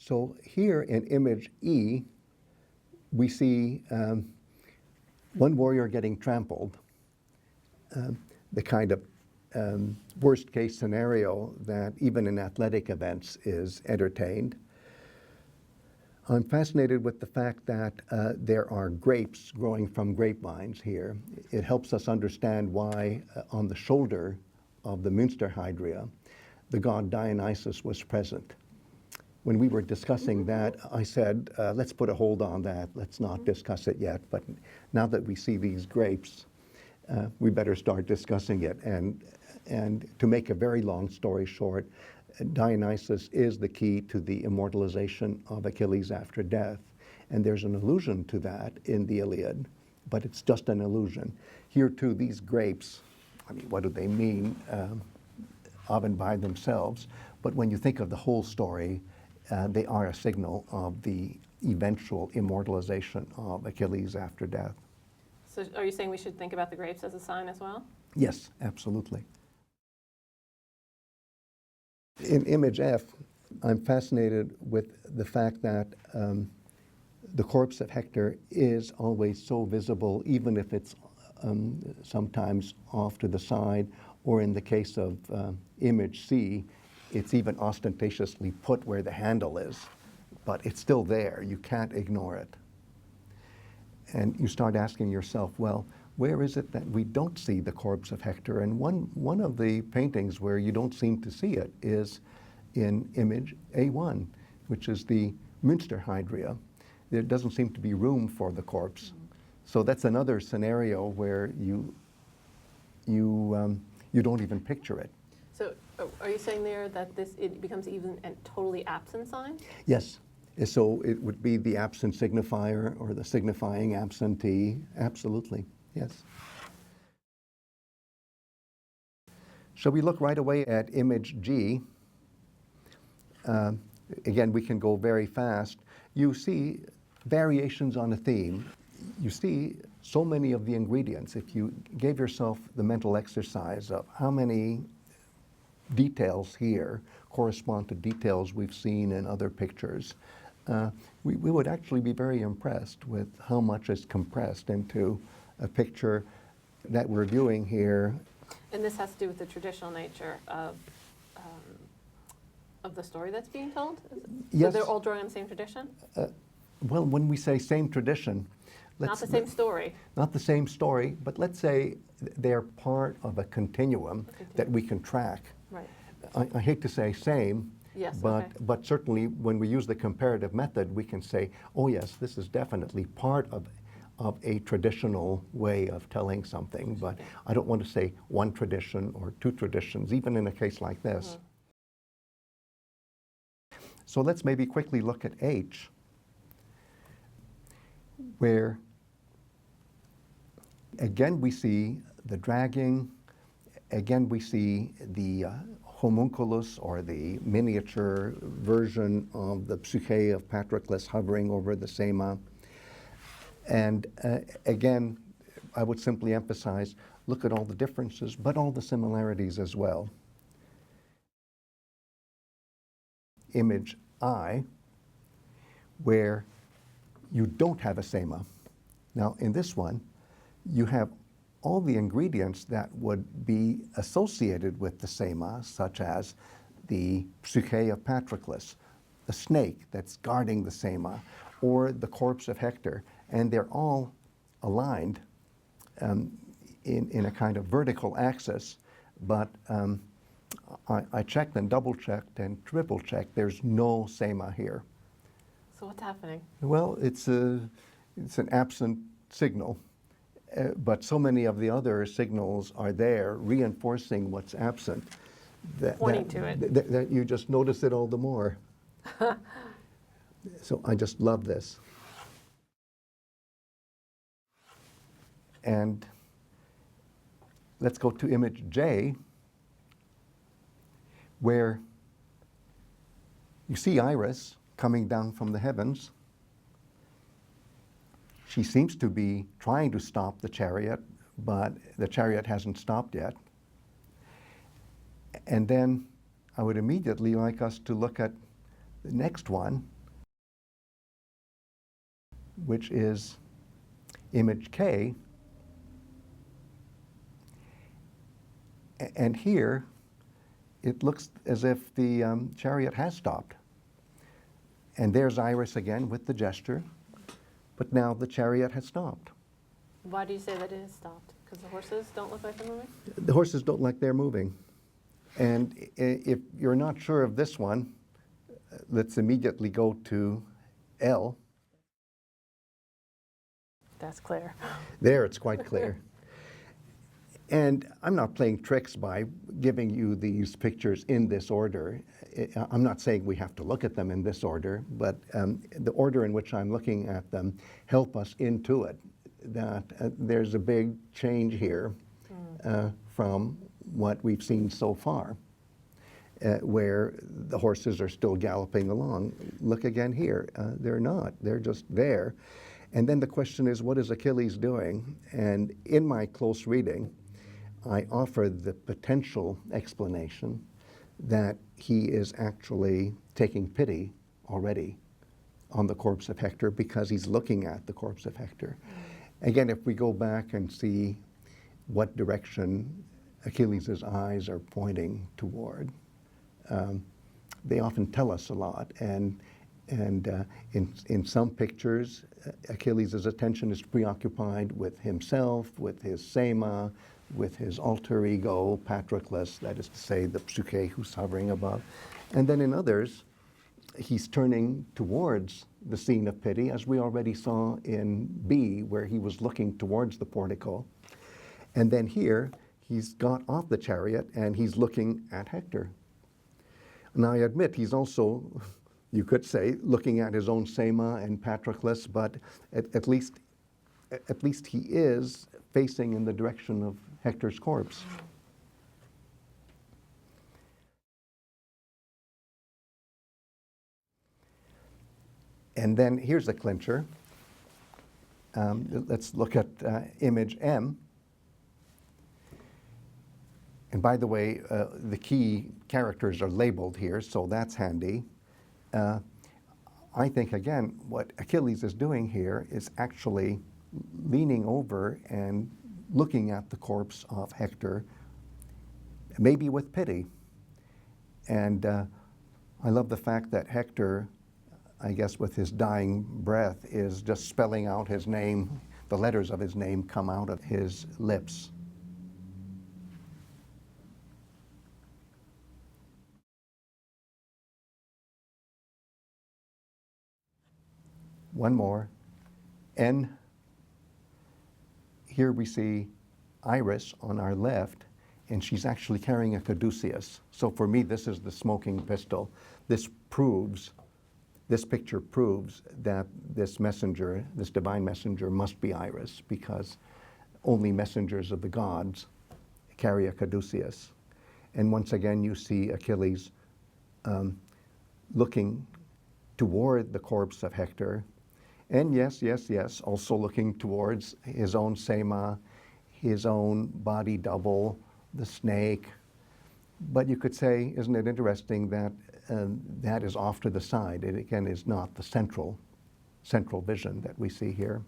So here in image E, we see one warrior getting trampled, the kind of worst case scenario that even in athletic events is entertained. I'm fascinated with the fact that there are grapes growing from grapevines here. It helps us understand why on the shoulder of the Münster Hydria, the god Dionysus was present. When we were discussing that, I said, let's put a hold on that. Let's not discuss it yet. But now that we see these grapes, we better start discussing it. And to make a very long story short, Dionysus is the key to the immortalization of Achilles after death. And there's an allusion to that in the Iliad, but it's just an illusion. Here too, these grapes, I mean, what do they mean of and by themselves? But when you think of the whole story, they are a signal of the eventual immortalization of Achilles after death. So are you saying we should think about the grapes as a sign as well? Yes, absolutely. In image F, I'm fascinated with the fact that the corpse of Hector is always so visible, even if it's sometimes off to the side, or in the case of image C, it's even ostentatiously put where the handle is, but it's still there. You can't ignore it. And you start asking yourself, well, where is it that we don't see the corpse of Hector? And one of the paintings where you don't seem to see it is in image A1, which is the Münster Hydria. There doesn't seem to be room for the corpse. So that's another scenario where you don't even picture it. So are you saying there that it becomes even a totally absent sign? Yes. So it would be the absent signifier or the signifying absentee. Absolutely. Yes. Shall we look right away at image G? Again, we can go very fast. You see variations on a theme. You see so many of the ingredients. If you gave yourself the mental exercise of how many details here correspond to details we've seen in other pictures, we would actually be very impressed with how much is compressed into a picture that we're viewing here. And this has to do with the traditional nature of the story that's being told? Yes. So they're all drawing on the same tradition? Well, when we say same tradition, not the same story. Not the same story, but let's say they're part of a continuum that we can track. Right. I hate to say same, yes, but certainly when we use the comparative method, we can say, oh yes, this is definitely part of a traditional way of telling something, but I don't want to say one tradition or two traditions, even in a case like this. Mm-hmm. So let's maybe quickly look at H, where again we see the dragging, again we see the homunculus, or the miniature version of the psūkhē of Patroklos hovering over the Sēma. And again, I would simply emphasize, look at all the differences, but all the similarities as well. Image I, where you don't have a Sēma. Now, in this one, you have all the ingredients that would be associated with the Sēma, such as the psūkhē of Patroklos, the snake that's guarding the Sēma, or the corpse of Hector, and they're all aligned in a kind of vertical axis, but I checked and double-checked and triple-checked. There's no Sēma here. So what's happening? Well, it's an absent signal, but so many of the other signals are there, reinforcing what's absent. Pointing to it. That you just notice it all the more. So I just love this. And let's go to image J, where you see Iris coming down from the heavens. She seems to be trying to stop the chariot, but the chariot hasn't stopped yet. And then I would immediately like us to look at the next one, which is image K. And here, it looks as if the chariot has stopped. And there's Iris again with the gesture, but now the chariot has stopped. Why do you say that it has stopped? Because the horses don't look like they're moving? The horses don't like they're moving. And if you're not sure of this one, let's immediately go to L. That's clear. There, it's quite clear. And I'm not playing tricks by giving you these pictures in this order. I'm not saying we have to look at them in this order, but the order in which I'm looking at them help us intuit that there's a big change here from what we've seen so far, where the horses are still galloping along. Look again here. They're not. They're just there. And then the question is, what is Achilles doing? And in my close reading, I offer the potential explanation that he is actually taking pity already on the corpse of Hector because he's looking at the corpse of Hector. Again, if we go back and see what direction Achilles' eyes are pointing toward, they often tell us a lot. And in some pictures, Achilles' attention is preoccupied with himself, with his Sēma, with his alter ego, Patroklos, that is to say, the psūkhē who's hovering above. And then in others, he's turning towards the scene of pity, as we already saw in B, where he was looking towards the portico. And then here, he's got off the chariot and he's looking at Hector. Now, I admit he's also, you could say, looking at his own Sēma and Patroklos, but at least he is facing in the direction of Hector's corpse. And then here's a clincher. Let's look at image M. And by the way, the key characters are labeled here, so that's handy. I think, again, what Achilles is doing here is actually leaning over and looking at the corpse of Hector, maybe with pity. And I love the fact that Hector, I guess with his dying breath, is just spelling out his name. The letters of his name come out of his lips. One more. N. Here we see Iris on our left, and she's actually carrying a caduceus. So for me, this is the smoking pistol. This picture proves that this messenger, this divine messenger, must be Iris, because only messengers of the gods carry a caduceus. And once again, you see Achilles looking toward the corpse of Hector. And yes, also looking towards his own Sēma, his own body double, the snake. But you could say, isn't it interesting that that is off to the side? It again is not the central vision that we see here.